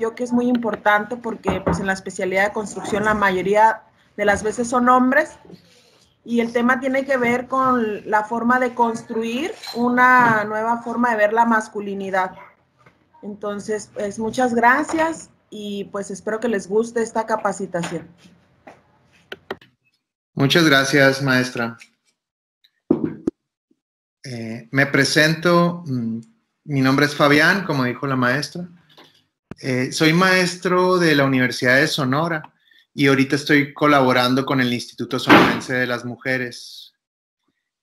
yo que es muy importante porque pues en la especialidad de construcción la mayoría de las veces son hombres y el tema tiene que ver con la forma de construir una nueva forma de ver la masculinidad. Entonces, pues muchas gracias y pues espero que les guste esta capacitación. Muchas gracias, maestra. Me presento, mi nombre es Fabián, como dijo la maestra. Soy maestro de la Universidad de Sonora y ahorita estoy colaborando con el Instituto Sonorense de las Mujeres.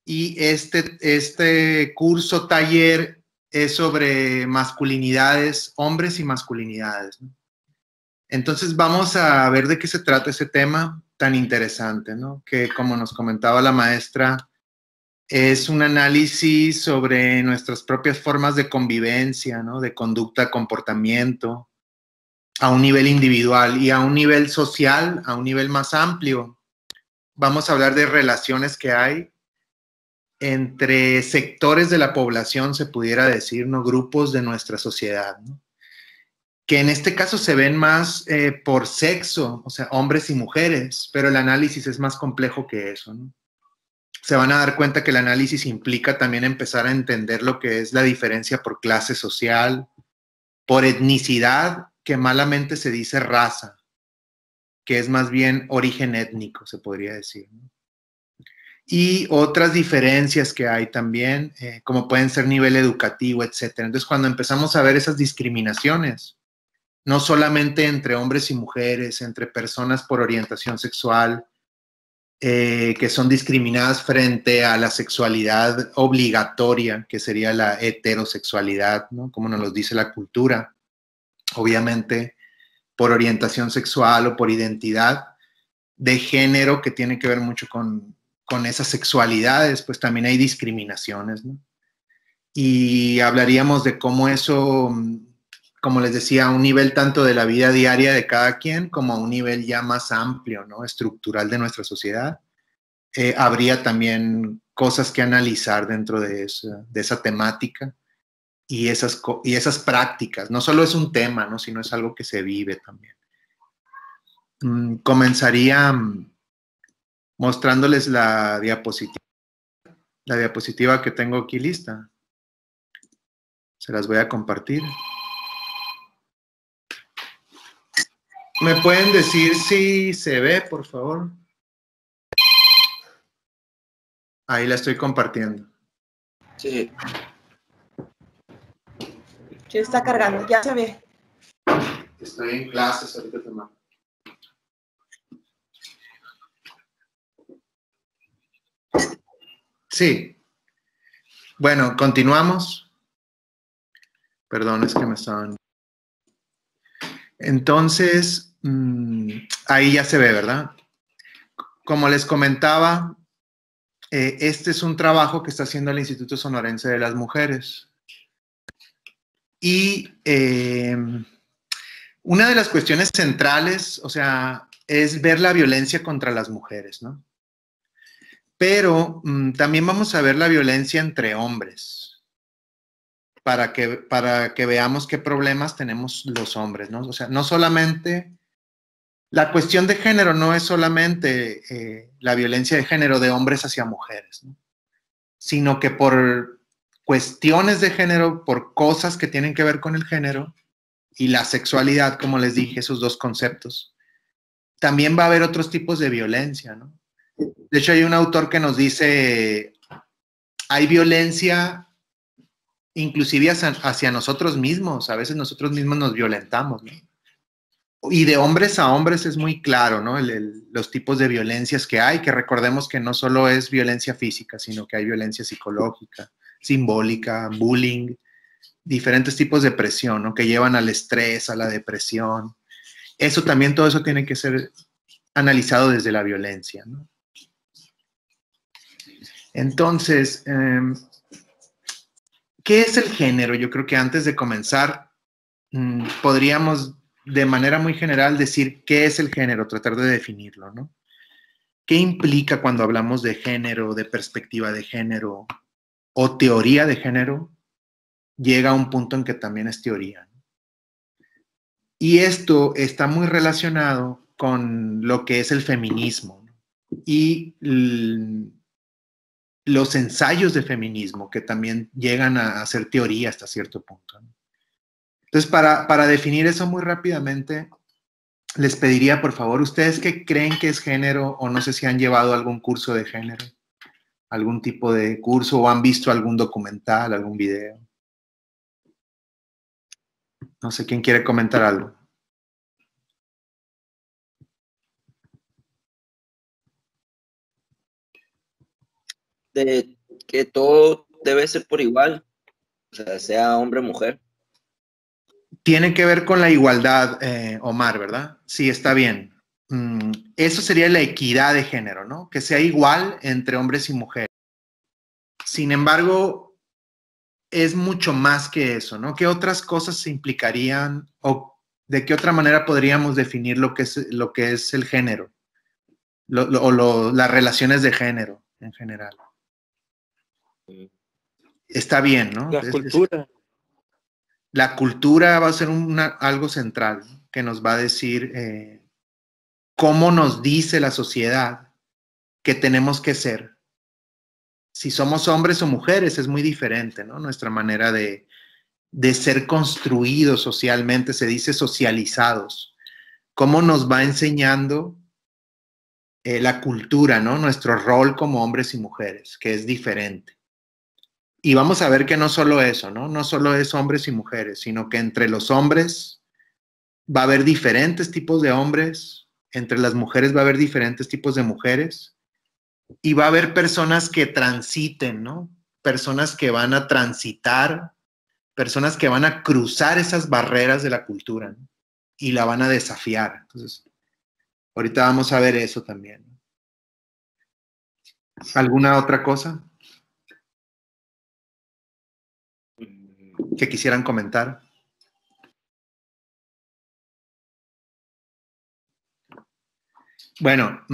Y este curso taller es sobre masculinidades, hombres y masculinidades, ¿no? Entonces vamos a ver de qué se trata ese tema tan interesante, ¿no? Que como nos comentaba la maestra, es un análisis sobre nuestras propias formas de convivencia, ¿no? De conducta, comportamiento, a un nivel individual y a un nivel social, a un nivel más amplio. Vamos a hablar de relaciones que hay entre sectores de la población, se pudiera decir, ¿no? Grupos de nuestra sociedad, ¿no? Que en este caso se ven más por sexo, o sea, hombres y mujeres, pero el análisis es más complejo que eso, ¿no? Se van a dar cuenta que el análisis implica también empezar a entender lo que es la diferencia por clase social, por etnicidad, que malamente se dice raza, que es más bien origen étnico, se podría decir, ¿no? Y otras diferencias que hay también, como pueden ser nivel educativo, etcétera. Entonces, cuando empezamos a ver esas discriminaciones, no solamente entre hombres y mujeres, entre personas por orientación sexual, que son discriminadas frente a la sexualidad obligatoria, que sería la heterosexualidad, ¿no? Como nos lo dice la cultura, obviamente por orientación sexual o por identidad de género, que tiene que ver mucho con esas sexualidades, pues también hay discriminaciones, ¿no? Y hablaríamos de cómo eso, como les decía, a un nivel tanto de la vida diaria de cada quien, como a un nivel ya más amplio, ¿no? Estructural de nuestra sociedad. Habría también cosas que analizar dentro de esa temática y esas prácticas. No solo es un tema, ¿no? Sino es algo que se vive también. Comenzaría mostrándoles la diapositiva que tengo aquí lista. Se las voy a compartir. ¿Me pueden decir si se ve, por favor? Ahí la estoy compartiendo. Sí. Sí, está cargando, ya se ve. Estoy en clases ahorita, tomando. Sí. Bueno, continuamos. Perdón, es que me estaban... Entonces, ahí ya se ve, ¿verdad? Como les comentaba, este es un trabajo que está haciendo el Instituto Sonorense de las Mujeres. Y una de las cuestiones centrales, o sea, es ver la violencia contra las mujeres, ¿no? Pero también vamos a ver la violencia entre hombres, para que veamos qué problemas tenemos los hombres, ¿no? O sea, no solamente... La cuestión de género no es solamente la violencia de género de hombres hacia mujeres, ¿no? Sino que por cuestiones de género, por cosas que tienen que ver con el género y la sexualidad, como les dije, esos dos conceptos, también va a haber otros tipos de violencia, ¿no? De hecho, hay un autor que nos dice, hay violencia inclusive hacia nosotros mismos, a veces nosotros mismos nos violentamos, ¿no? Y de hombres a hombres es muy claro, ¿no? Los tipos de violencias que hay, que recordemos que no solo es violencia física, sino que hay violencia psicológica, simbólica, bullying, diferentes tipos de presión, ¿no? Que llevan al estrés, a la depresión. Eso también, todo eso tiene que ser analizado desde la violencia, ¿no? Entonces, ¿qué es el género? Yo creo que antes de comenzar, podríamos de manera muy general decir qué es el género, tratar de definirlo, ¿no? ¿Qué implica cuando hablamos de género, de perspectiva de género o teoría de género? Llega a un punto en que también es teoría, ¿no? Y esto está muy relacionado con lo que es el feminismo y los ensayos de feminismo, que también llegan a ser teoría hasta cierto punto, ¿no? Entonces, para definir eso muy rápidamente, les pediría, por favor, ¿ustedes qué creen que es género? O no sé si han llevado algún curso de género, algún tipo de curso, o han visto algún documental, algún video. No sé quién quiere comentar algo. De que todo debe ser por igual, o sea, sea hombre o mujer. Tiene que ver con la igualdad, Omar, ¿verdad? Sí, está bien. Eso sería la equidad de género, ¿no? Que sea igual entre hombres y mujeres. Sin embargo, es mucho más que eso, ¿no? ¿Qué otras cosas se implicarían o de qué otra manera podríamos definir lo que es el género las relaciones de género en general? Está bien, ¿no? La cultura. La cultura va a ser algo central, ¿no? Que nos va a decir cómo nos dice la sociedad que tenemos que ser. Si somos hombres o mujeres es muy diferente, ¿no? Nuestra manera de ser construidos socialmente, se dice socializados. Cómo nos va enseñando la cultura, ¿no? Nuestro rol como hombres y mujeres, que es diferente. Y vamos a ver que no solo eso, ¿no? No solo es hombres y mujeres, sino que entre los hombres va a haber diferentes tipos de hombres, entre las mujeres va a haber diferentes tipos de mujeres, y va a haber personas que transiten, ¿no? Personas que van a transitar, personas que van a cruzar esas barreras de la cultura, ¿no? Y la van a desafiar. Entonces, ahorita vamos a ver eso también. ¿Alguna otra cosa que quisieran comentar? Bueno,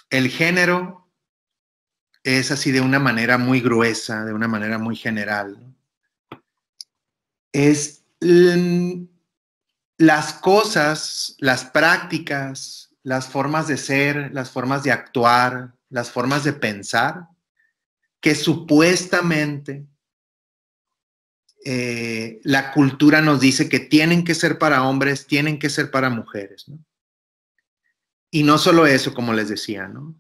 el género es así de una manera muy gruesa, de una manera muy general, ¿no? Es las cosas, las prácticas, las formas de ser, las formas de actuar, las formas de pensar, que supuestamente la cultura nos dice que tienen que ser para hombres, tienen que ser para mujeres, ¿no? Y no solo eso, como les decía, ¿no?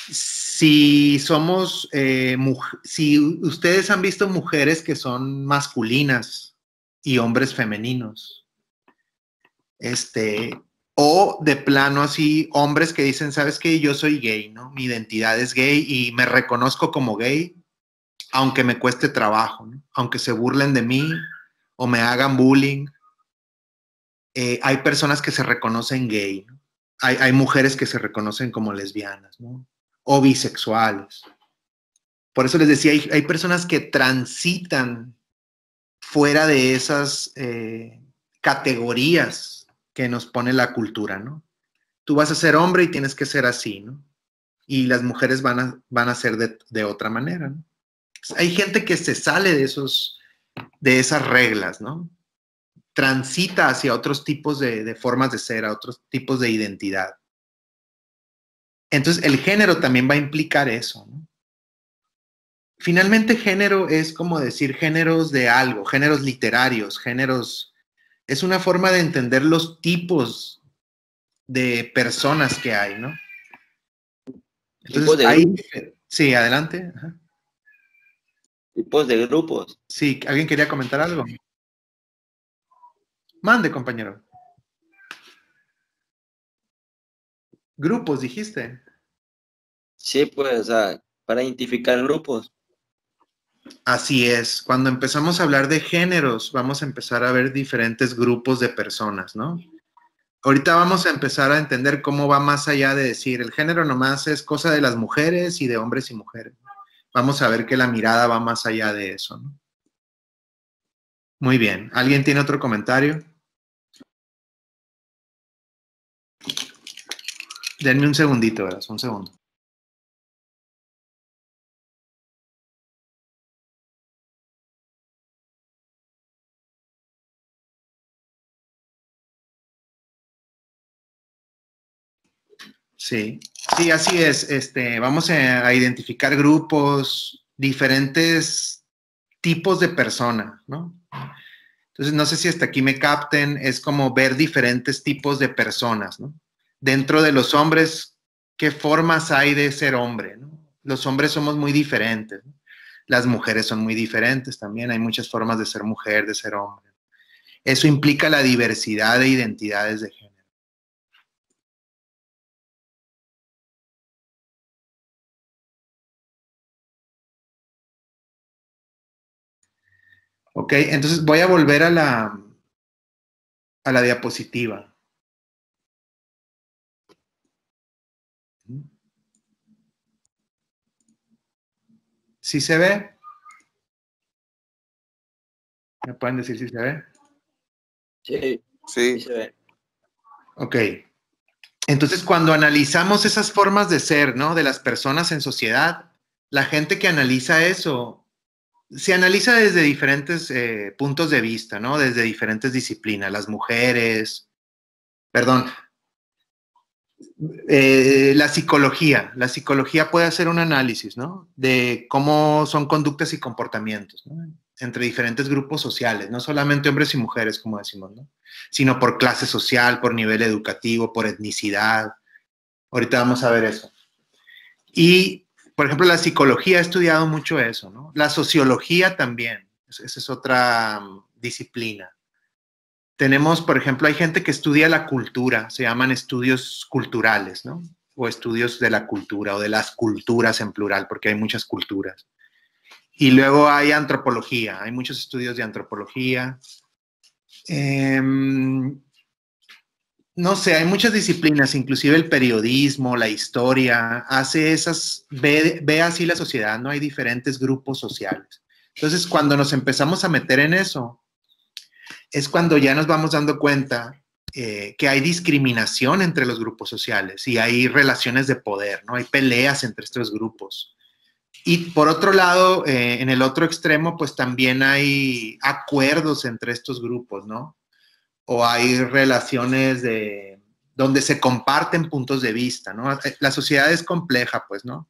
Si somos, si ustedes han visto mujeres que son masculinas y hombres femeninos, o de plano así, hombres que dicen, ¿sabes qué? Yo soy gay, ¿no? Mi identidad es gay y me reconozco como gay, aunque me cueste trabajo, ¿no? Aunque se burlen de mí o me hagan bullying. Hay personas que se reconocen gay, ¿no? Hay mujeres que se reconocen como lesbianas, ¿no? O bisexuales. Por eso les decía, hay personas que transitan fuera de esas categorías que nos pone la cultura, ¿no? Tú vas a ser hombre y tienes que ser así, ¿no? Y las mujeres van a ser de otra manera, ¿no? Hay gente que se sale de esas reglas, ¿no? Transita hacia otros tipos de formas de ser, a otros tipos de identidad. Entonces, el género también va a implicar eso, ¿no? Finalmente, género es como decir géneros de algo, géneros literarios, géneros. Es una forma de entender los tipos de personas que hay, ¿no? Tipos Entonces, de hay. grupos. Sí, adelante. Ajá. Tipos de grupos. Sí, ¿alguien quería comentar algo? Mande, compañero. Grupos, dijiste. Sí, pues, o sea, para identificar grupos. Así es. Cuando empezamos a hablar de géneros, vamos a empezar a ver diferentes grupos de personas, ¿no? Ahorita vamos a empezar a entender cómo va más allá de decir el género nomás es cosa de las mujeres y de hombres y mujeres. Vamos a ver que la mirada va más allá de eso, ¿no? Muy bien. ¿Alguien tiene otro comentario? Denme un segundito, ¿verdad? Un segundo. Sí, sí, así es. Vamos a identificar grupos, diferentes tipos de persona, ¿no? Entonces, no sé si hasta aquí me capten, es como ver diferentes tipos de personas, ¿no? Dentro de los hombres, ¿qué formas hay de ser hombre, ¿no? Los hombres somos muy diferentes, ¿no? Las mujeres son muy diferentes también, hay muchas formas de ser mujer, de ser hombre. Eso implica la diversidad de identidades de género. Ok, entonces voy a volver a la diapositiva. ¿Sí se ve? ¿Me pueden decir si se ve? Sí, Sí. sí se ve. Ok. Entonces, cuando analizamos esas formas de ser, ¿no? De las personas en sociedad, la gente que analiza eso, se analiza desde diferentes puntos de vista, ¿no? Desde diferentes disciplinas. Las mujeres, perdón, la psicología puede hacer un análisis, ¿no? De cómo son conductas y comportamientos, ¿no? Entre diferentes grupos sociales, no solamente hombres y mujeres, como decimos, ¿no? Sino por clase social, por nivel educativo, por etnicidad. Ahorita vamos a ver eso. Y, por ejemplo, la psicología ha estudiado mucho eso, ¿no? La sociología también, esa es otra disciplina. Tenemos, por ejemplo, hay gente que estudia la cultura, se llaman estudios culturales, ¿no? O estudios de la cultura o de las culturas en plural, porque hay muchas culturas. Y luego hay antropología, hay muchos estudios de antropología. No sé, hay muchas disciplinas, inclusive el periodismo, la historia, hace esas, ve así la sociedad, ¿no? Hay diferentes grupos sociales. Entonces, cuando nos empezamos a meter en eso, es cuando ya nos vamos dando cuenta que hay discriminación entre los grupos sociales y hay relaciones de poder, ¿no? Hay peleas entre estos grupos. Y por otro lado, en el otro extremo, pues también hay acuerdos entre estos grupos, ¿no? O hay relaciones donde se comparten puntos de vista, ¿no? La sociedad es compleja, pues, ¿no?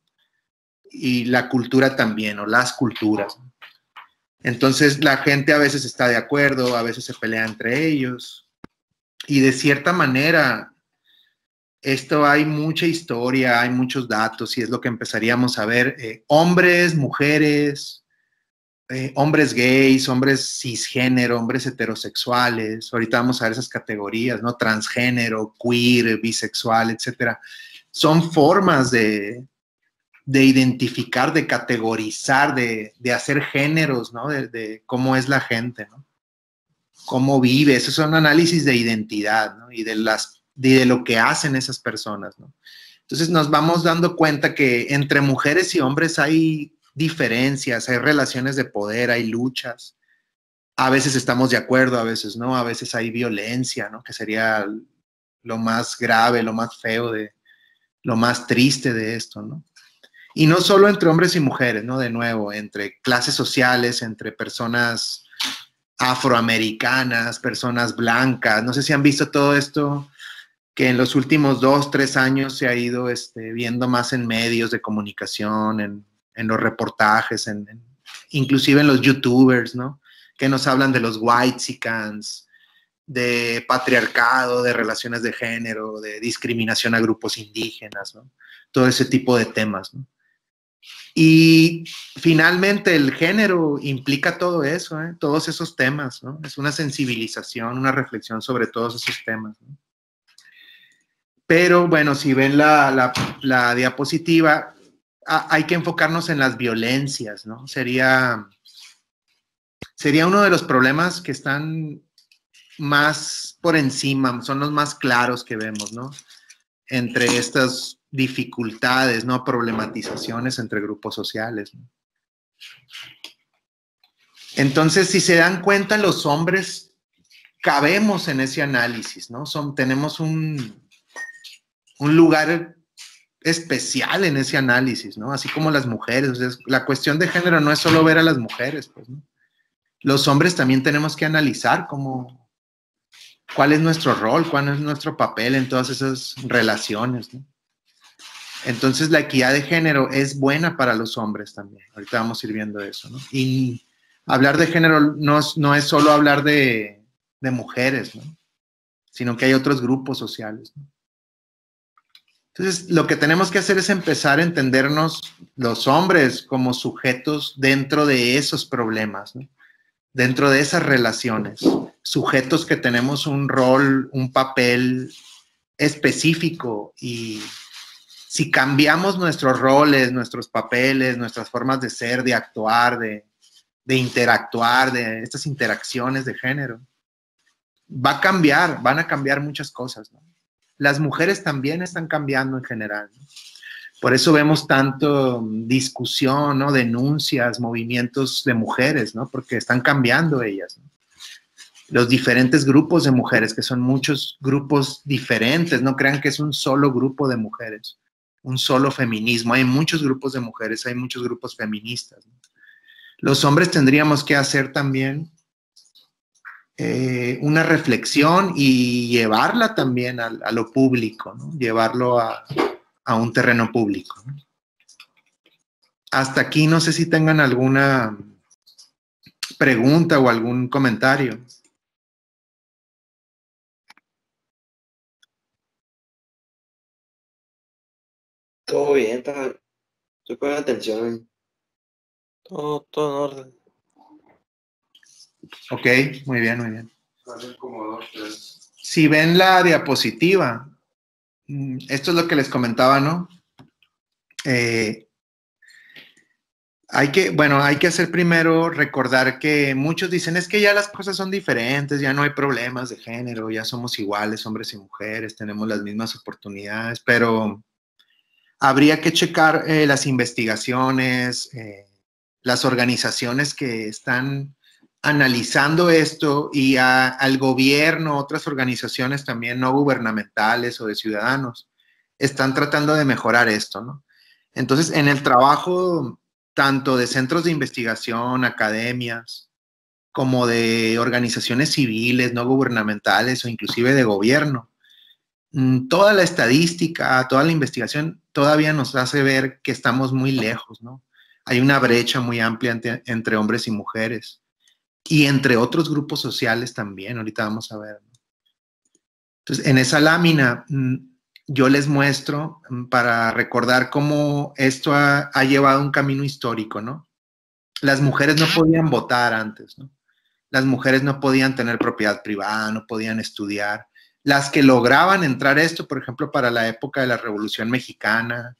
Y la cultura también, o las culturas. Entonces, la gente a veces está de acuerdo, a veces se pelea entre ellos. Y de cierta manera, esto hay mucha historia, hay muchos datos, y es lo que empezaríamos a ver. Hombres, mujeres, hombres gays, hombres cisgénero, hombres heterosexuales. Ahorita vamos a ver esas categorías, ¿no? Transgénero, queer, bisexual, etcétera. Son formas de identificar, de categorizar, de hacer géneros, ¿no? De cómo es la gente, ¿no? Cómo vive. Esos son análisis de identidad, ¿no? Y de lo que hacen esas personas, ¿no? Entonces nos vamos dando cuenta que entre mujeres y hombres hay diferencias, hay relaciones de poder, hay luchas. A veces estamos de acuerdo, a veces no, a veces hay violencia, ¿no? Que sería lo más grave, lo más feo, lo más triste de esto, ¿no? Y no solo entre hombres y mujeres, ¿no? De nuevo, entre clases sociales, entre personas afroamericanas, personas blancas. No sé si han visto todo esto que en los últimos 2, 3 años se ha ido viendo más en medios de comunicación, en los reportajes, inclusive en los youtubers, ¿no? Que nos hablan de los whitexicans, de patriarcado, de relaciones de género, de discriminación a grupos indígenas, ¿no? Todo ese tipo de temas, ¿no? Y finalmente el género implica todo eso, ¿eh? Todos esos temas, ¿no? Es una sensibilización, una reflexión sobre todos esos temas, ¿no? Pero bueno, si ven la diapositiva, hay que enfocarnos en las violencias, ¿no? Sería uno de los problemas que están más por encima, son los más claros que vemos, ¿no? Entre estas dificultades, ¿no? Problematizaciones entre grupos sociales, ¿no? Entonces, si se dan cuenta, los hombres cabemos en ese análisis, ¿no? Tenemos un lugar especial en ese análisis, ¿no? Así como las mujeres. O sea, la cuestión de género no es solo ver a las mujeres, pues, ¿no? Los hombres también tenemos que analizar cuál es nuestro rol, cuál es nuestro papel en todas esas relaciones, ¿no? Entonces, la equidad de género es buena para los hombres también. Ahorita vamos a ir viendo eso, ¿no? Y hablar de género no es solo hablar de mujeres, ¿no? Sino que hay otros grupos sociales, ¿no? Entonces, lo que tenemos que hacer es empezar a entendernos los hombres como sujetos dentro de esos problemas, ¿no? Dentro de esas relaciones, sujetos que tenemos un rol, un papel específico, y si cambiamos nuestros roles, nuestros papeles, nuestras formas de ser, de actuar, de interactuar, de estas interacciones de género, van a cambiar muchas cosas, ¿no? Las mujeres también están cambiando en general, ¿no? Por eso vemos tanto discusión, ¿no? Denuncias, movimientos de mujeres, ¿no? Porque están cambiando ellas, ¿no? Los diferentes grupos de mujeres, que son muchos grupos diferentes, no crean que es un solo grupo de mujeres, un solo feminismo. Hay muchos grupos de mujeres, hay muchos grupos feministas, ¿no? Los hombres tendríamos que hacer también una reflexión y llevarla también a lo público, ¿no? Llevarlo a un terreno público, ¿no? Hasta aquí no sé si tengan alguna pregunta o algún comentario. Todo bien, estoy poniendo atención. Todo en orden. Ok, muy bien, muy bien. Si ven la diapositiva, esto es lo que les comentaba, ¿no? Hay que hacer primero recordar que muchos dicen, es que ya las cosas son diferentes, ya no hay problemas de género, ya somos iguales, hombres y mujeres, tenemos las mismas oportunidades, pero habría que checar las investigaciones, las organizaciones que están analizando esto, y al gobierno, otras organizaciones también no gubernamentales o de ciudadanos, están tratando de mejorar esto, ¿no? Entonces, en el trabajo tanto de centros de investigación, academias, como de organizaciones civiles, no gubernamentales o inclusive de gobierno, toda la estadística, toda la investigación todavía nos hace ver que estamos muy lejos, ¿no? Hay una brecha muy amplia entre hombres y mujeres, y entre otros grupos sociales también, ahorita vamos a ver, ¿no? Entonces, en esa lámina yo les muestro para recordar cómo esto ha llevado un camino histórico, ¿no? Las mujeres no podían votar antes, ¿no? Las mujeres no podían tener propiedad privada, no podían estudiar. Las que lograban entrar a esto, por ejemplo, para la época de la Revolución Mexicana,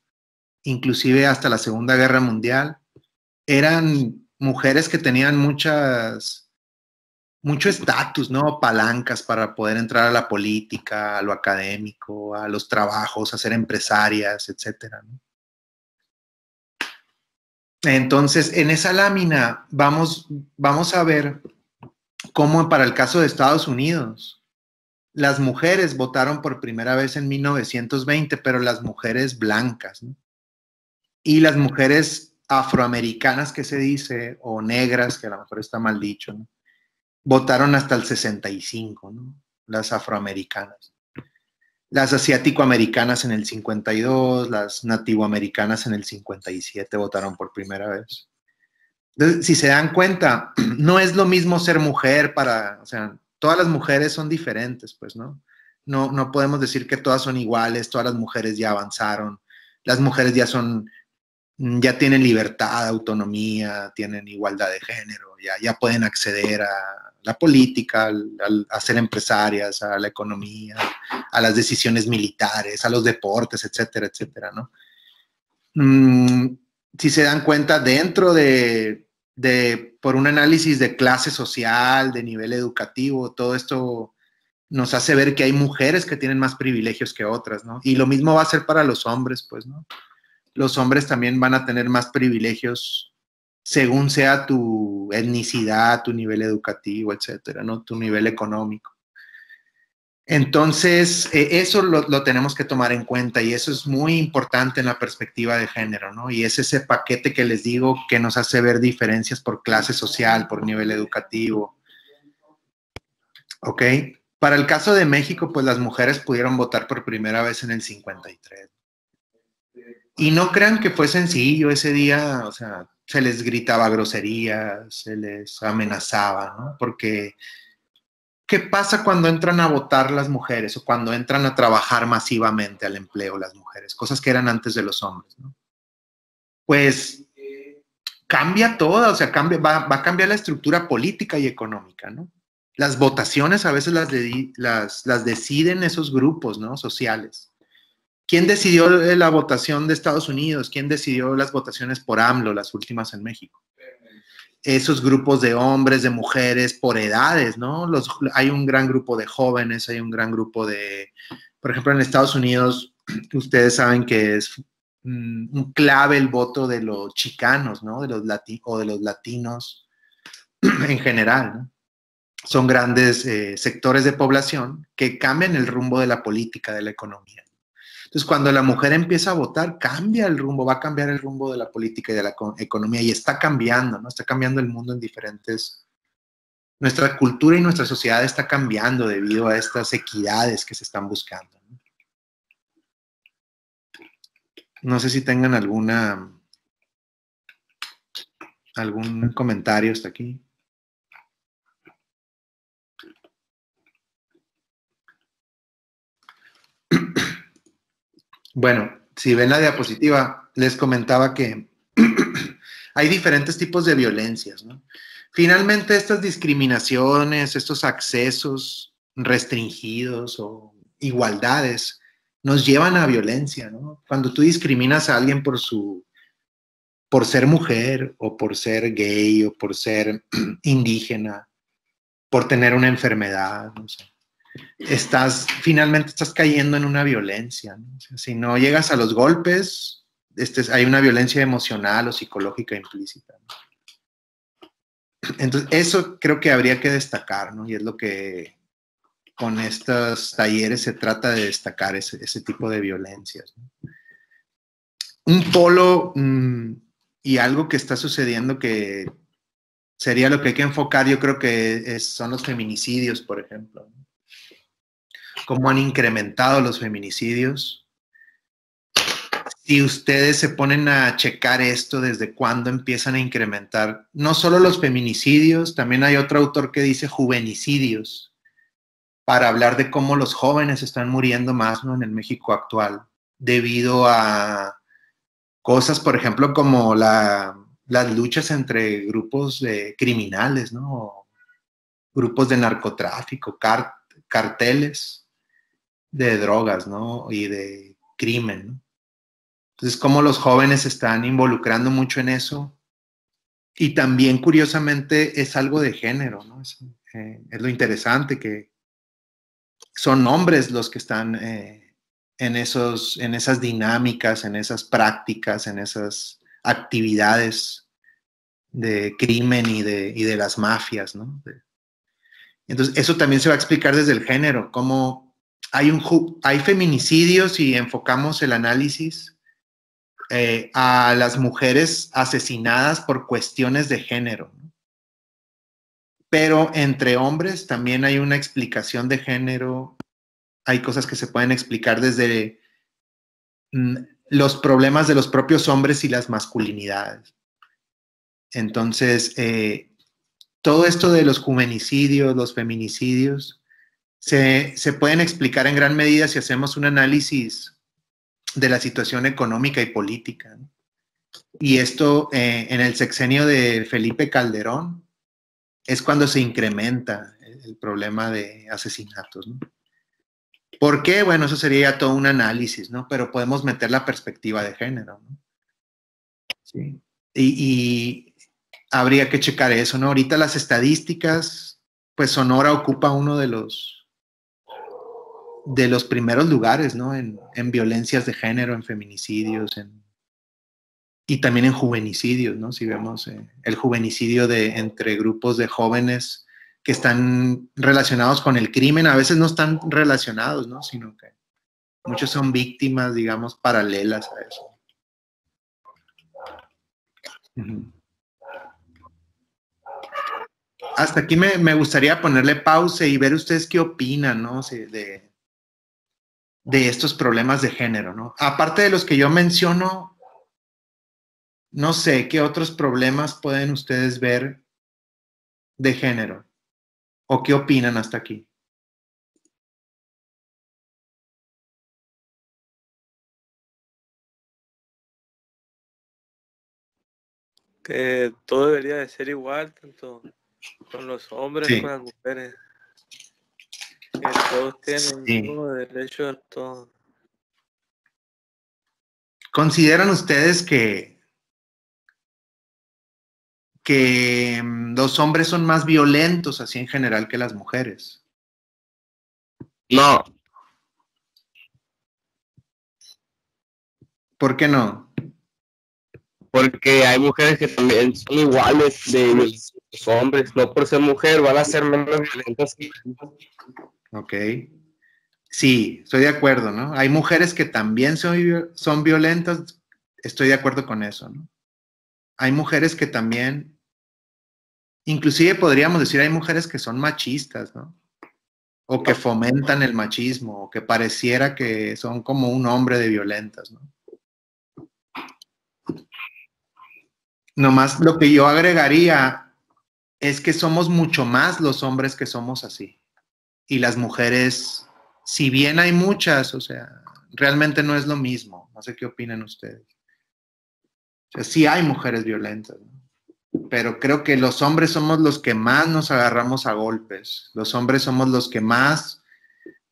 inclusive hasta la Segunda Guerra Mundial, eran mujeres que tenían mucho estatus, ¿no? Palancas para poder entrar a la política, a lo académico, a los trabajos, a ser empresarias, etcétera, ¿no? Entonces, en esa lámina vamos a ver cómo para el caso de Estados Unidos, las mujeres votaron por primera vez en 1920, pero las mujeres blancas, ¿no? Y las mujeres afroamericanas, que se dice, o negras, que a lo mejor está mal dicho, ¿no? Votaron hasta el 65, ¿no? Las afroamericanas. Las asiático-americanas en el 52, las nativoamericanas en el 57 votaron por primera vez. Entonces, si se dan cuenta, no es lo mismo ser mujer o sea, todas las mujeres son diferentes, pues, ¿no? No podemos decir que todas son iguales, todas las mujeres ya avanzaron, las mujeres ya tienen libertad, autonomía, tienen igualdad de género, ya pueden acceder a la política, a ser empresarias, a la economía, a las decisiones militares, a los deportes, etcétera, etcétera, ¿no? Si se dan cuenta, dentro por un análisis de clase social, de nivel educativo, todo esto nos hace ver que hay mujeres que tienen más privilegios que otras, ¿no? Y lo mismo va a ser para los hombres, pues, ¿no? Los hombres también van a tener más privilegios según sea tu etnicidad, tu nivel educativo, etcétera, ¿no? Tu nivel económico. Entonces, eso lo tenemos que tomar en cuenta, y eso es muy importante en la perspectiva de género, ¿no? Y es ese paquete que les digo que nos hace ver diferencias por clase social, por nivel educativo. ¿Ok? Para el caso de México, pues las mujeres pudieron votar por primera vez en el 53. Y no crean que fue sencillo ese día, o sea, se les gritaba groserías, se les amenazaba, ¿no? Porque, ¿qué pasa cuando entran a votar las mujeres o cuando entran a trabajar masivamente al empleo las mujeres? Cosas que eran antes de los hombres, ¿no? Pues cambia todo, o sea, va a cambiar la estructura política y económica, ¿no? Las votaciones a veces las deciden esos grupos, ¿no? Sociales. ¿Quién decidió la votación de Estados Unidos? ¿Quién decidió las votaciones por AMLO, las últimas en México? Esos grupos de hombres, de mujeres, por edades, ¿no? Hay un gran grupo de jóvenes, hay un gran grupo de, por ejemplo, en Estados Unidos, ustedes saben que es un clave el voto de los chicanos, ¿no? O de los latinos en general, ¿no? Son grandes sectores de población que cambian el rumbo de la política, de la economía. Entonces, cuando la mujer empieza a votar, cambia el rumbo, va a cambiar el rumbo de la política y de la economía, y está cambiando, ¿no? Está cambiando el mundo en diferentes... Nuestra cultura y nuestra sociedad está cambiando debido a estas equidades que se están buscando, ¿no? No sé si tengan algún comentario hasta aquí. Bueno, si ven la diapositiva, les comentaba que hay diferentes tipos de violencias, ¿no? Finalmente, estas discriminaciones, estos accesos restringidos o igualdades nos llevan a violencia, ¿no? Cuando tú discriminas a alguien por ser mujer o por ser gay o por ser indígena, por tener una enfermedad, no sé, finalmente estás cayendo en una violencia, ¿no? O sea, si no llegas a los golpes, hay una violencia emocional o psicológica implícita, ¿no? Entonces, eso creo que habría que destacar, ¿no? Y es lo que con estos talleres se trata de destacar, ese tipo de violencias, ¿no? Un polo y algo que está sucediendo que sería lo que hay que enfocar, yo creo que son los feminicidios, por ejemplo, ¿no? Cómo han incrementado los feminicidios. Si ustedes se ponen a checar esto, desde cuándo empiezan a incrementar, no solo los feminicidios, también hay otro autor que dice juvenicidios, para hablar de cómo los jóvenes están muriendo más, ¿no? En el México actual, debido a cosas, por ejemplo, como las luchas entre grupos de criminales, ¿no? Grupos de narcotráfico, carteles de drogas, ¿no? Y de crimen, ¿no? Entonces, cómo los jóvenes se están involucrando mucho en eso. Y también, curiosamente, es algo de género, ¿no? Es lo interesante, que son hombres los que están en esas dinámicas, en esas prácticas, en esas actividades de crimen y de las mafias, ¿no? Entonces, eso también se va a explicar desde el género, cómo hay feminicidios, y enfocamos el análisis a las mujeres asesinadas por cuestiones de género, ¿no? Pero entre hombres también hay una explicación de género, hay cosas que se pueden explicar desde los problemas de los propios hombres y las masculinidades. Entonces, todo esto de los juvenicidios, los feminicidios, se pueden explicar en gran medida si hacemos un análisis de la situación económica y política, ¿no? Y esto en el sexenio de Felipe Calderón es cuando se incrementa el problema de asesinatos, ¿no? ¿Por qué? Bueno, eso sería todo un análisis, ¿no? Pero podemos meter la perspectiva de género, ¿no? Sí. Y habría que checar eso, ¿no? Ahorita las estadísticas, pues Sonora ocupa uno de los primeros lugares, ¿no? En violencias de género, en feminicidios, y también en juvenicidios, ¿no? Si vemos el juvenicidio entre grupos de jóvenes que están relacionados con el crimen, a veces no están relacionados, ¿no? Sino que muchos son víctimas, digamos, paralelas a eso. Uh-huh. Hasta aquí me gustaría ponerle pausa y ver ustedes qué opinan, ¿no? de estos problemas de género, ¿no? Aparte de los que yo menciono, no sé qué otros problemas pueden ustedes ver de género o qué opinan hasta aquí. Que todo debería de ser igual, tanto con los hombres Sí. como con las mujeres. Que todos tienen el Sí. mismo derecho a todo. ¿Consideran ustedes que los hombres son más violentos así en general que las mujeres? No, ¿Por qué no? porque hay mujeres que también son iguales de los hombres. No por ser mujer van a ser menos violentas. Ok. Sí, estoy de acuerdo, ¿no? Hay mujeres que también son violentas, estoy de acuerdo con eso, ¿no? Hay mujeres que también, inclusive podríamos decir, hay mujeres que son machistas, ¿no? O que fomentan el machismo, o que pareciera que son como un hombre de violentas, ¿no? Nomás lo que yo agregaría es que somos mucho más los hombres que somos así. Y las mujeres, si bien hay muchas, o sea, realmente no es lo mismo. No sé qué opinan ustedes. O sea, sí hay mujeres violentas, ¿no? Pero creo que los hombres somos los que más nos agarramos a golpes. Los hombres somos los que más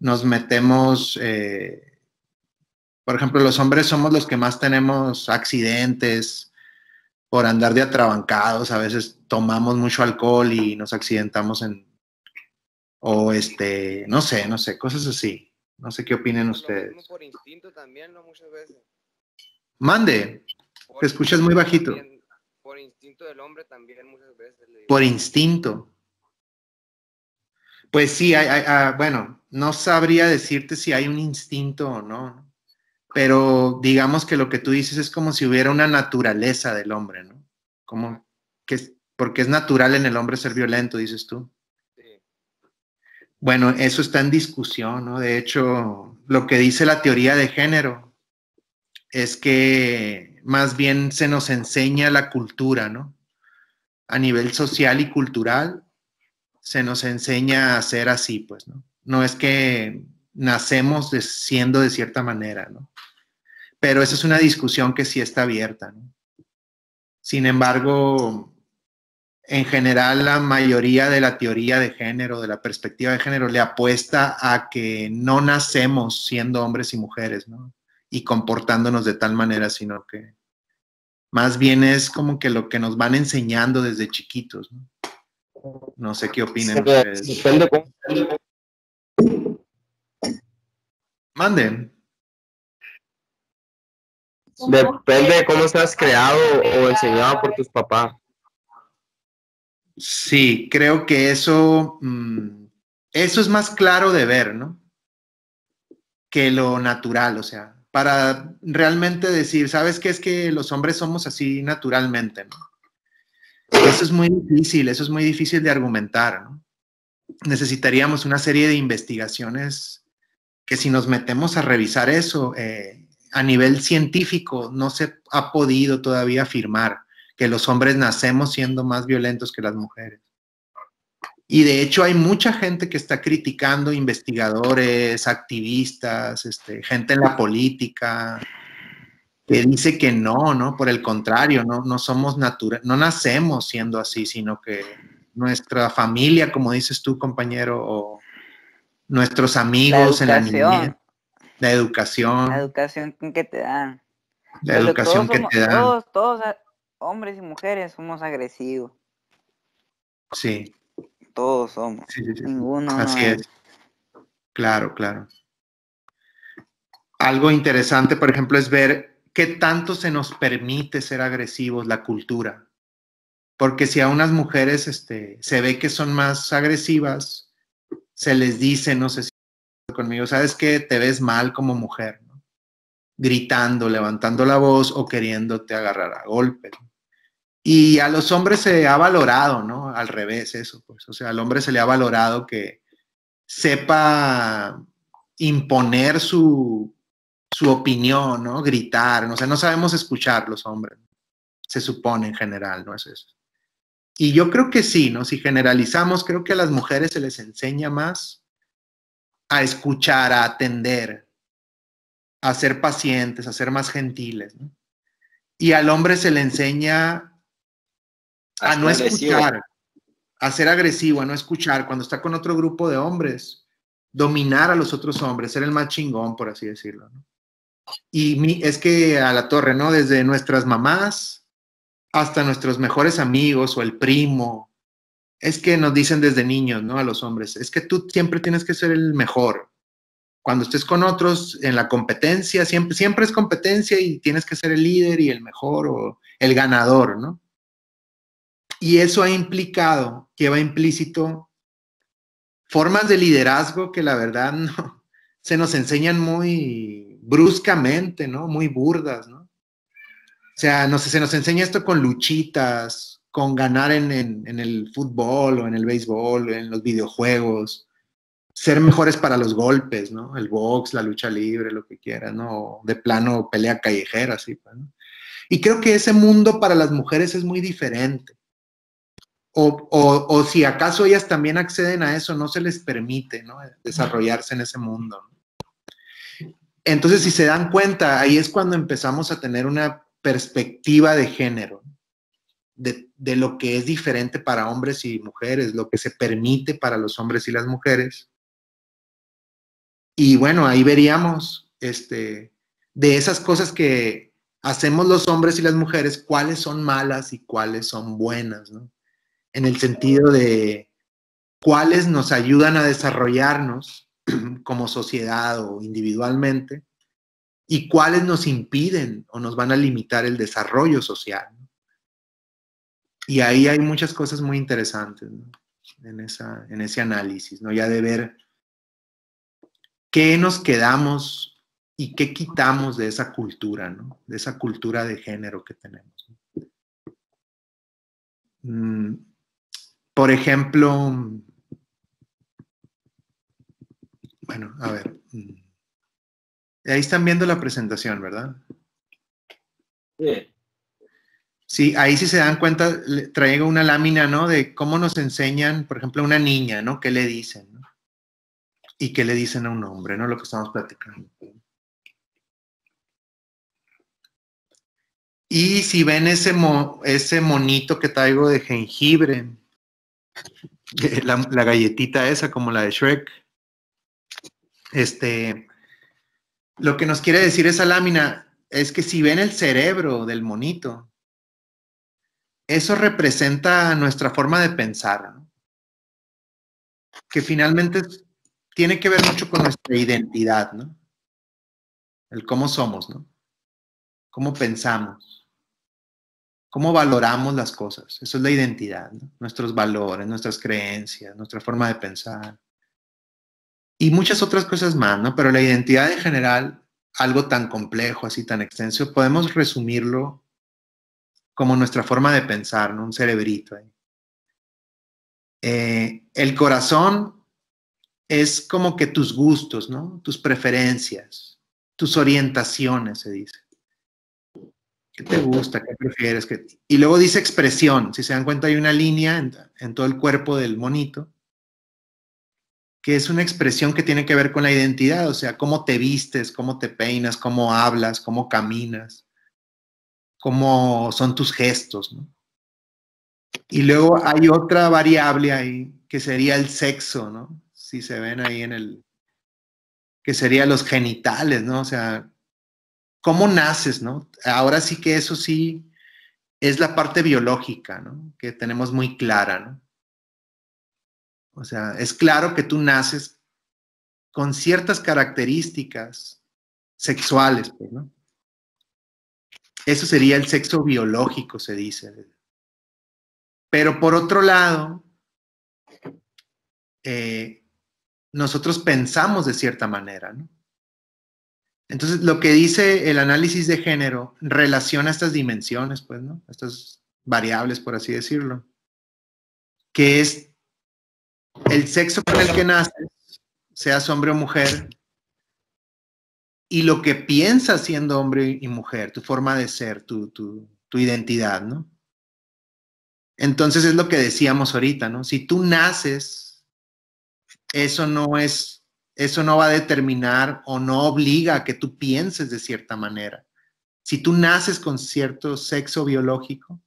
nos metemos, por ejemplo, los hombres somos los que más tenemos accidentes por andar de atrabancados. A veces tomamos mucho alcohol y nos accidentamos o no sé, cosas así. No sé qué opinen Lo ustedes. mismo por instinto también, ¿no? Muchas veces. Mande, te escuchas muy bajito. También, por instinto del hombre también muchas veces. Le digo. Por instinto. Pues sí, bueno, no sabría decirte si hay un instinto o no, pero digamos que lo que tú dices es como si hubiera una naturaleza del hombre, ¿no? Como porque es natural en el hombre ser violento, dices tú. Sí. Bueno, eso está en discusión, ¿no? De hecho, lo que dice la teoría de género es que más bien se nos enseña la cultura, ¿no? A nivel social y cultural se nos enseña a ser así, pues, ¿no? No es que nacemos siendo de cierta manera, ¿no? Pero esa es una discusión que sí está abierta, ¿no? Sin embargo, en general, la mayoría de la teoría de género, de la perspectiva de género, le apuesta a que no nacemos siendo hombres y mujeres, ¿no? Y comportándonos de tal manera, sino que más bien es como que lo que nos van enseñando desde chiquitos, ¿no? No sé qué opinan ustedes. Depende cómo. Manden. Depende de cómo seas creado o enseñado por tus papás. Sí, creo que eso es más claro de ver, ¿no? Que lo natural, o sea, para realmente decir, ¿sabes qué? Es que los hombres somos así naturalmente, ¿no? Eso es muy difícil de argumentar, ¿no? Necesitaríamos una serie de investigaciones que si nos metemos a revisar eso, a nivel científico no se ha podido todavía afirmar que los hombres nacemos siendo más violentos que las mujeres. Y de hecho hay mucha gente que está criticando, investigadores, activistas, gente en la política, que dice que no, ¿no? Por el contrario, no somos no nacemos siendo así, sino que nuestra familia, como dices tú, compañero, o nuestros amigos en la niñez, la La educación educación que te dan. la Porque educación que te dan. todos, hombres y mujeres, somos agresivos. Sí, Todos somos. sí, sí, sí. Ninguno no Así es. Claro, claro. Algo interesante, por ejemplo, es ver qué tanto se nos permite ser agresivos, la cultura. Porque si a unas mujeres se ve que son más agresivas, se les dice, no sé si conmigo, ¿sabes qué? Te ves mal como mujer, ¿no? Gritando, levantando la voz o queriéndote agarrar a golpes. Y a los hombres se ha valorado, ¿no? Al revés, eso, pues. O sea, al hombre se le ha valorado que sepa imponer su opinión, ¿no? Gritar, ¿no? O sea, no sabemos escuchar los hombres, se supone en general, ¿no es eso? Y yo creo que sí, ¿no? Si generalizamos, creo que a las mujeres se les enseña más a escuchar, a atender, a ser pacientes, a ser más gentiles, ¿no? Y al hombre se le enseña a no escuchar, a ser agresivo, a no escuchar. Cuando está con otro grupo de hombres, dominar a los otros hombres, ser el más chingón, por así decirlo, ¿no? Y es que a la torre, ¿no? Desde nuestras mamás hasta nuestros mejores amigos o el primo, es que nos dicen desde niños, ¿no? A los hombres, es que tú siempre tienes que ser el mejor. Cuando estés con otros en la competencia, siempre es competencia y tienes que ser el líder y el mejor o el ganador, ¿no? Y eso ha implicado, lleva implícito formas de liderazgo que la verdad no, se nos enseñan muy bruscamente, ¿no? Muy burdas, ¿no? O sea, no sé, se nos enseña esto con luchitas, con ganar en el fútbol o en el béisbol, o en los videojuegos, ser mejores para los golpes, ¿no? El box, la lucha libre, lo que quieras, ¿no? De plano, pelea callejera, así, ¿no? Y creo que ese mundo para las mujeres es muy diferente. O si acaso ellas también acceden a eso, no se les permite, ¿no? Desarrollarse en ese mundo, ¿no? Entonces, si se dan cuenta, ahí es cuando empezamos a tener una perspectiva de género, de lo que es diferente para hombres y mujeres, lo que se permite para los hombres y las mujeres. Y bueno, ahí veríamos de esas cosas que hacemos los hombres y las mujeres, cuáles son malas y cuáles son buenas, ¿no? En el sentido de cuáles nos ayudan a desarrollarnos como sociedad o individualmente y cuáles nos impiden o nos van a limitar el desarrollo social, ¿no? Y ahí hay muchas cosas muy interesantes, ¿no? En ese análisis, ¿no? Ya de ver qué nos quedamos y qué quitamos de esa cultura, ¿no? De esa cultura de género que tenemos. Por ejemplo, bueno, a ver. Ahí están viendo la presentación, ¿verdad? Sí. Sí, ahí sí se dan cuenta, traigo una lámina, ¿no? De cómo nos enseñan, por ejemplo, a una niña, ¿no? ¿Qué le dicen, ¿no? Y qué le dicen a un hombre, ¿no? Lo que estamos platicando. Y si ven ese monito que traigo de jengibre, la galletita esa, como la de Shrek, lo que nos quiere decir esa lámina es que si ven el cerebro del monito, eso representa nuestra forma de pensar, ¿no? Que finalmente tiene que ver mucho con nuestra identidad, ¿no? El cómo somos, ¿no? Cómo pensamos, cómo valoramos las cosas. Eso es la identidad, ¿no? Nuestros valores, nuestras creencias, nuestra forma de pensar. Y muchas otras cosas más, ¿no? Pero la identidad en general, algo tan complejo, así tan extenso, podemos resumirlo como nuestra forma de pensar, ¿no? Un cerebrito ahí. El corazón es como que tus gustos, ¿no? Tus preferencias, tus orientaciones, se dice. ¿Qué te gusta? ¿Qué prefieres? Y luego dice expresión. Si se dan cuenta, hay una línea en todo el cuerpo del monito, que es una expresión que tiene que ver con la identidad, o sea, cómo te vistes, cómo te peinas, cómo hablas, cómo caminas, cómo son tus gestos, ¿no? Y luego hay otra variable ahí, que sería el sexo, ¿no? Si se ven ahí que sería los genitales, ¿no? O sea, ¿cómo naces, no? Ahora sí que eso sí es la parte biológica, ¿no? Que tenemos muy clara, ¿no? O sea, es claro que tú naces con ciertas características sexuales, pues, ¿no? Eso sería el sexo biológico, se dice. Pero por otro lado, nosotros pensamos de cierta manera, ¿no? Entonces, lo que dice el análisis de género relaciona estas dimensiones, pues, ¿no? Estas variables, por así decirlo, que es el sexo con el que naces, seas hombre o mujer, y lo que piensas siendo hombre y mujer, tu forma de ser, tu identidad, ¿no? Entonces es lo que decíamos ahorita, ¿no? Si tú naces, eso no va a determinar o no obliga a que tú pienses de cierta manera. Si tú naces con cierto sexo biológico,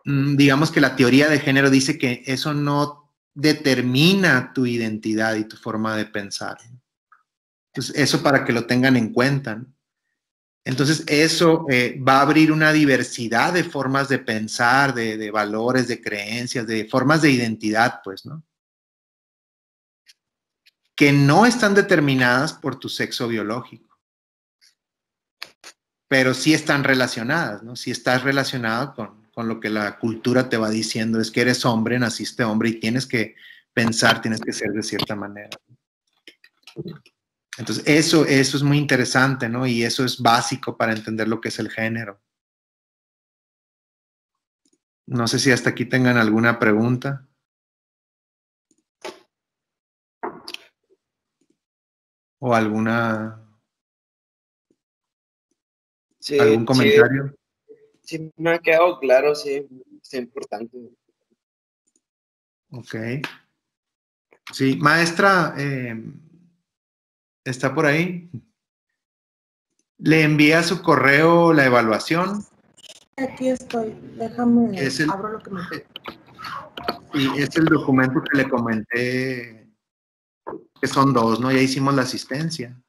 digamos que la teoría de género dice que eso no determina tu identidad y tu forma de pensar. Entonces, eso para que lo tengan en cuenta, ¿no? Entonces, eso va a abrir una diversidad de formas de pensar, de valores, de creencias, de formas de identidad, pues, ¿no? Que no están determinadas por tu sexo biológico, pero sí están relacionadas, ¿no? Sí estás relacionado con lo que la cultura te va diciendo, es que eres hombre, naciste hombre y tienes que pensar, tienes que ser de cierta manera. Entonces, eso es muy interesante, ¿no? Y eso es básico para entender lo que es el género. No sé si hasta aquí tengan alguna pregunta. O algún comentario. Sí, me ha quedado claro, sí, es importante. Ok. Sí, maestra, ¿está por ahí? ¿Le envía su correo la evaluación? Aquí estoy, déjame, abro lo que me... Sí, es el documento que le comenté, que son 2, ¿no? Ya hicimos la asistencia.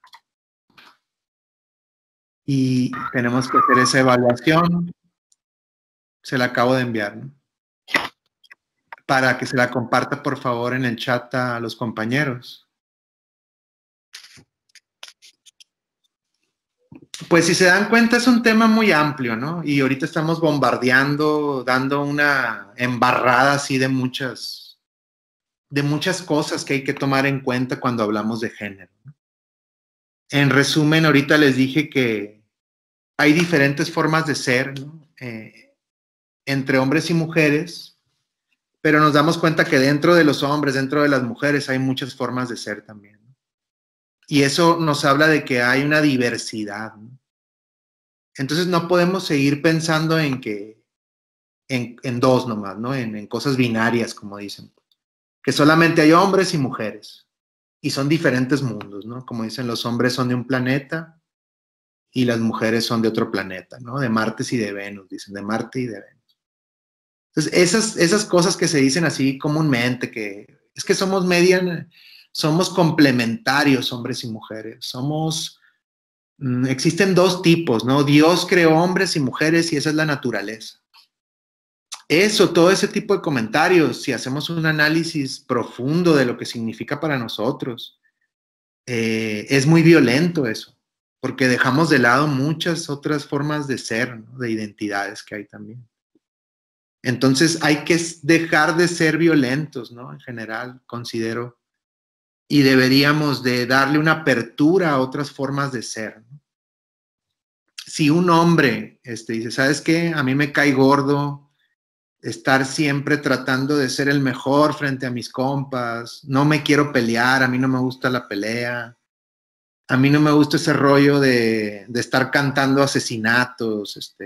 Y tenemos que hacer esa evaluación. Se la acabo de enviar, ¿no? Para que se la comparta, por favor, en el chat a los compañeros. Pues si se dan cuenta es un tema muy amplio, ¿no? Y ahorita estamos bombardeando, dando una embarrada así de muchas cosas que hay que tomar en cuenta cuando hablamos de género, ¿no? En resumen, ahorita les dije que hay diferentes formas de ser, ¿no? Entre hombres y mujeres, pero nos damos cuenta que dentro de los hombres, dentro de las mujeres, hay muchas formas de ser también, ¿no? Y eso nos habla de que hay una diversidad, ¿no? Entonces no podemos seguir pensando en que en dos nomás, ¿no? En cosas binarias, como dicen. Que solamente hay hombres y mujeres. Y son diferentes mundos, ¿no? Como dicen, los hombres son de un planeta y las mujeres son de otro planeta, ¿no? De Marte y de Venus, dicen, de Marte y de Venus. Entonces, esas cosas que se dicen así comúnmente, que es que somos complementarios, hombres y mujeres. Existen 2 tipos, ¿no? Dios creó hombres y mujeres y esa es la naturaleza. Todo ese tipo de comentarios, si hacemos un análisis profundo de lo que significa para nosotros, es muy violento eso, porque dejamos de lado muchas otras formas de ser, ¿no? De identidades que hay también. Entonces hay que dejar de ser violentos, ¿no? En general, considero, y deberíamos de darle una apertura a otras formas de ser, ¿no? Si un hombre dice, ¿sabes qué? A mí me cae gordo estar siempre tratando de ser el mejor frente a mis compas, no me quiero pelear, a mí no me gusta la pelea, a mí no me gusta ese rollo de estar cantando asesinatos,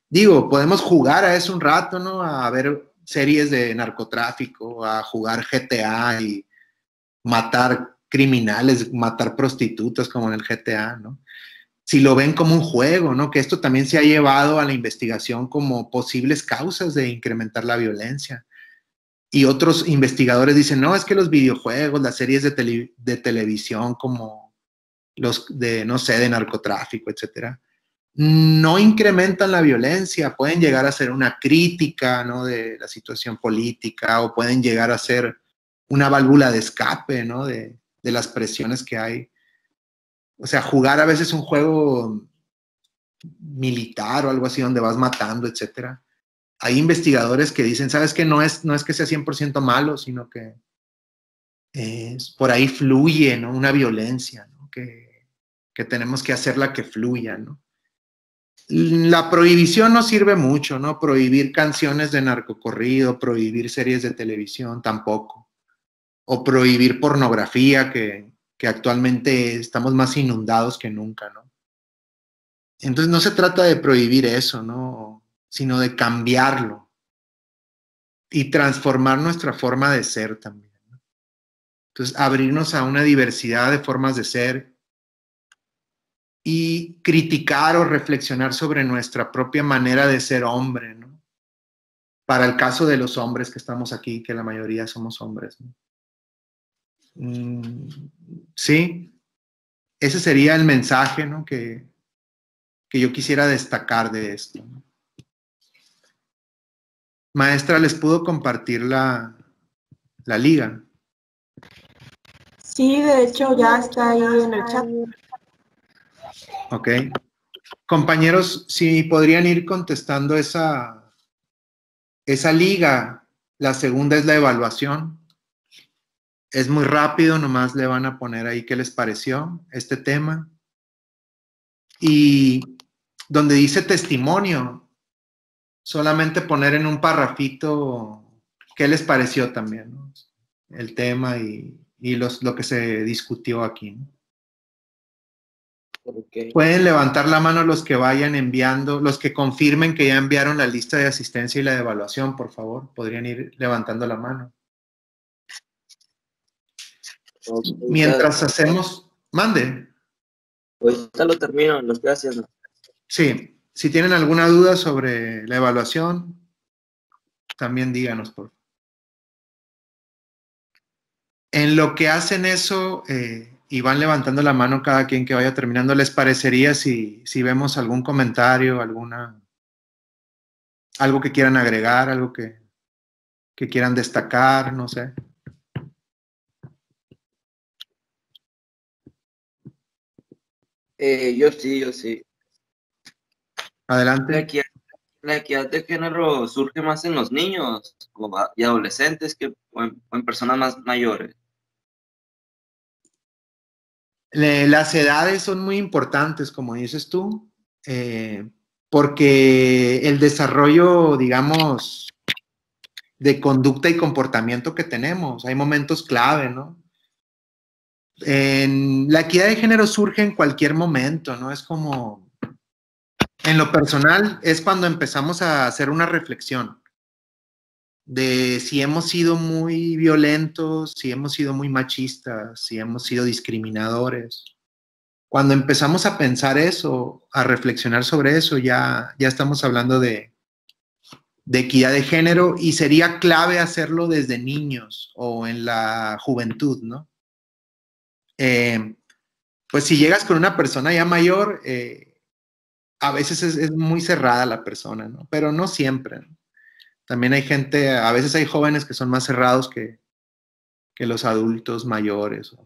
digo, podemos jugar a eso un rato, ¿no? A ver series de narcotráfico, a jugar GTA y matar criminales, matar prostitutas como en el GTA, ¿no? Si lo ven como un juego, ¿no? Que esto también se ha llevado a la investigación como posibles causas de incrementar la violencia. Y otros investigadores dicen, no, es que los videojuegos, las series de televisión como los de, no sé, de narcotráfico, etcétera, no incrementan la violencia, pueden llegar a ser una crítica, ¿no? De la situación política o pueden llegar a ser una válvula de escape, ¿no? De las presiones que hay. O sea, jugar a veces un juego militar o algo así donde vas matando, etcétera. Hay investigadores que dicen, ¿sabes qué? No es que sea 100% malo, sino que por ahí fluye, ¿no? Una violencia, ¿no? Que tenemos que hacerla que fluya, ¿no? La prohibición no sirve mucho, ¿no? Prohibir canciones de narcocorrido, prohibir series de televisión, tampoco. O prohibir pornografía, que que actualmente estamos más inundados que nunca, ¿no? Entonces no se trata de prohibir eso, ¿no? Sino de cambiarlo y transformar nuestra forma de ser también, ¿no? Entonces, abrirnos a una diversidad de formas de ser y criticar o reflexionar sobre nuestra propia manera de ser hombre, ¿no? Para el caso de los hombres que estamos aquí, que la mayoría somos hombres, ¿no? Sí, ese sería el mensaje, ¿no? que yo quisiera destacar de esto, ¿no? Maestra, ¿les pudo compartir la liga? Sí, de hecho ya está ahí en el chat. Ok. Compañeros, si podrían ir contestando esa liga. La segunda es la evaluación. Es muy rápido, nomás le van a poner ahí qué les pareció este tema. Y donde dice testimonio, solamente poner en un parrafito qué les pareció también, ¿no? El tema y lo que se discutió aquí, ¿no? Okay. Pueden levantar la mano los que vayan enviando, los que confirmen que ya enviaron la lista de asistencia y la de evaluación, por favor. Podrían ir levantando la mano. Okay, Mientras hacemos, mande. Ahorita lo termino, lo estoy haciendo. Sí, si tienen alguna duda sobre la evaluación, también díganos, por favor. En lo que hacen eso y van levantando la mano cada quien que vaya terminando, ¿les parecería si vemos algún comentario, algo que quieran agregar, algo que quieran destacar, no sé? Yo sí. Adelante. La equidad de género surge más en los niños y adolescentes que o en personas más mayores. Las edades son muy importantes, como dices tú, porque el desarrollo, digamos, de conducta y comportamiento que tenemos, hay momentos clave, ¿no? La equidad de género surge en cualquier momento, ¿no? Es como, en lo personal, es cuando empezamos a hacer una reflexión de si hemos sido muy violentos, si hemos sido muy machistas, si hemos sido discriminadores. Cuando empezamos a pensar eso, a reflexionar sobre eso, ya estamos hablando de equidad de género y sería clave hacerlo desde niños o en la juventud, ¿no? Pues si llegas con una persona ya mayor, a veces es muy cerrada la persona, ¿no? Pero no siempre, ¿no? También hay gente, a veces hay jóvenes que son más cerrados que los adultos mayores.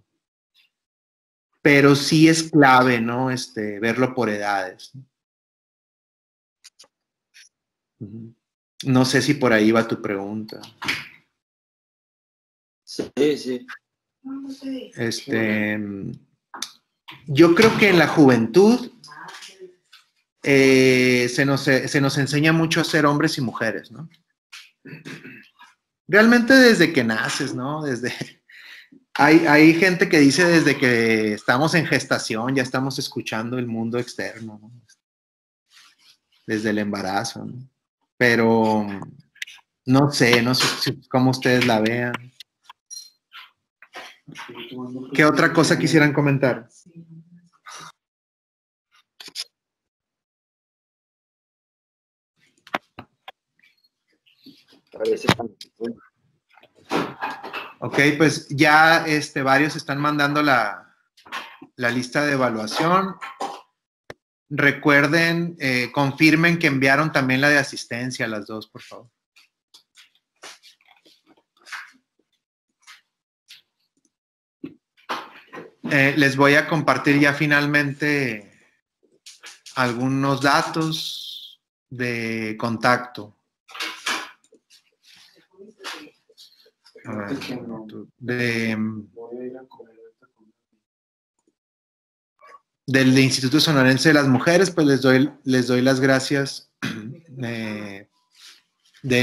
Pero sí es clave, ¿no? Verlo por edades, ¿no? No sé si por ahí va tu pregunta. Sí. Yo creo que en la juventud se nos enseña mucho a ser hombres y mujeres, ¿no? Realmente desde que naces, ¿no? Hay gente que dice desde que estamos en gestación ya estamos escuchando el mundo externo, ¿no? Desde el embarazo, ¿no? Pero no sé cómo ustedes la vean. ¿Qué otra cosa quisieran comentar? Ok, pues ya varios están mandando la lista de evaluación. Recuerden, confirmen que enviaron también la de asistencia, las dos, por favor. Les voy a compartir ya finalmente algunos datos de contacto. A ver, del Instituto Sonorense de las Mujeres, pues les doy las gracias del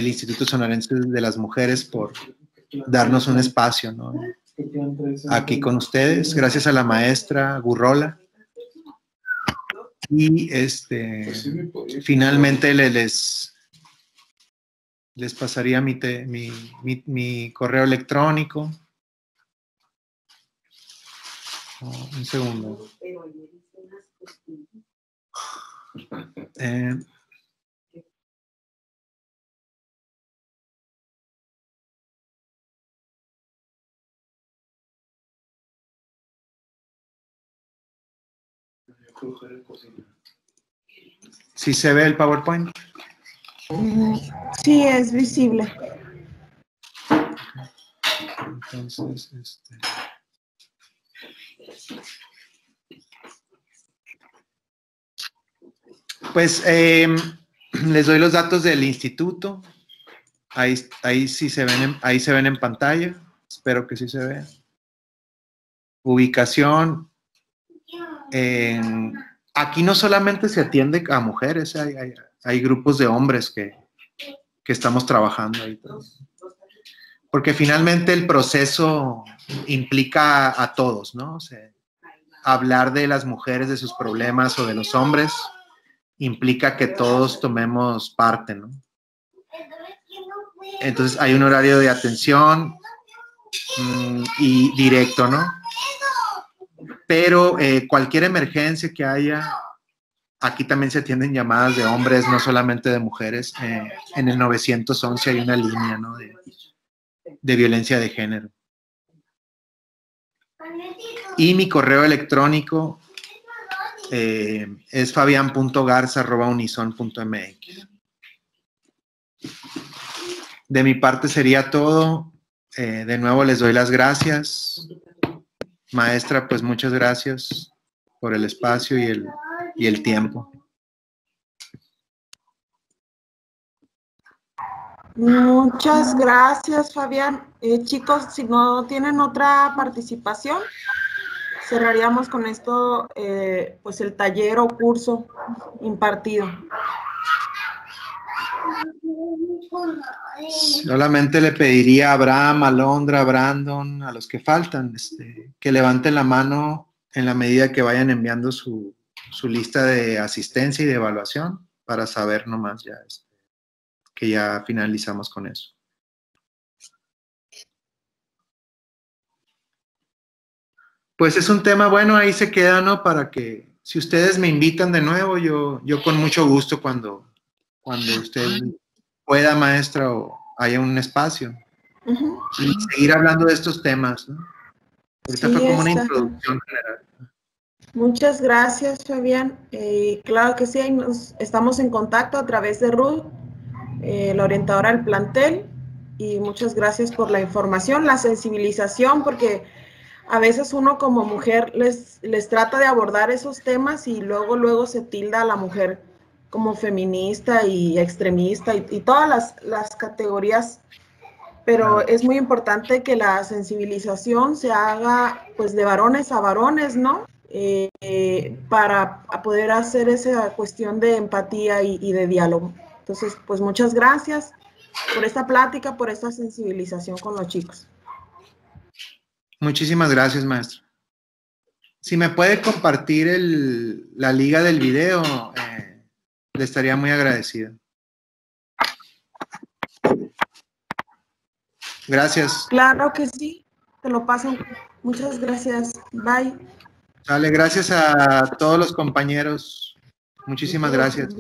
Instituto Sonorense de las Mujeres por darnos un espacio, ¿no? aquí con ustedes, gracias a la maestra Gurrola. Y finalmente les pasaría mi correo electrónico. Un segundo. ¿Sí se ve el PowerPoint? Sí, es visible. Entonces, pues les doy los datos del instituto. Ahí sí se ven, ahí se ven en pantalla. Espero que sí se vea. Ubicación. Aquí no solamente se atiende a mujeres, hay grupos de hombres que estamos trabajando ahí. Porque finalmente el proceso implica a todos, ¿no? O sea, hablar de las mujeres, de sus problemas o de los hombres, implica que todos tomemos parte, ¿no? Entonces hay un horario de atención y directo, ¿no? Pero cualquier emergencia que haya, aquí también se atienden llamadas de hombres, no solamente de mujeres. En el 911 hay una línea, ¿no? de violencia de género. Y mi correo electrónico es fabian.garza@unison.mx. De mi parte sería todo. De nuevo les doy las gracias. Maestra, pues muchas gracias por el espacio y el tiempo. Muchas gracias, Fabián. Chicos, si no tienen otra participación, cerraríamos con esto, pues el taller o curso impartido. Solamente le pediría a Abraham, a Londra, a Brandon, a los que faltan, que levanten la mano en la medida que vayan enviando su lista de asistencia y de evaluación para saber nomás ya que ya finalizamos con eso. Pues es un tema bueno, ahí se queda, ¿no? Para que, si ustedes me invitan de nuevo, yo con mucho gusto cuando usted pueda, maestra, o haya un espacio. Y seguir hablando de estos temas, ¿no? Ahorita fue como una introducción general. Muchas gracias, Fabián. Claro que sí, ahí estamos en contacto a través de Ruth, la orientadora del plantel, y muchas gracias por la información, la sensibilización, porque a veces uno como mujer les trata de abordar esos temas y luego se tilda a la mujer como feminista y extremista y todas las categorías, pero es muy importante que la sensibilización se haga pues de varones a varones, ¿no? Para poder hacer esa cuestión de empatía y de diálogo. Entonces, pues muchas gracias por esta plática, por esta sensibilización con los chicos. Muchísimas gracias, maestra. Si me puede compartir la liga del video, le estaría muy agradecido. Gracias. Claro que sí, te lo paso. Muchas gracias. Bye. Dale, gracias a todos los compañeros. Muchísimas gracias.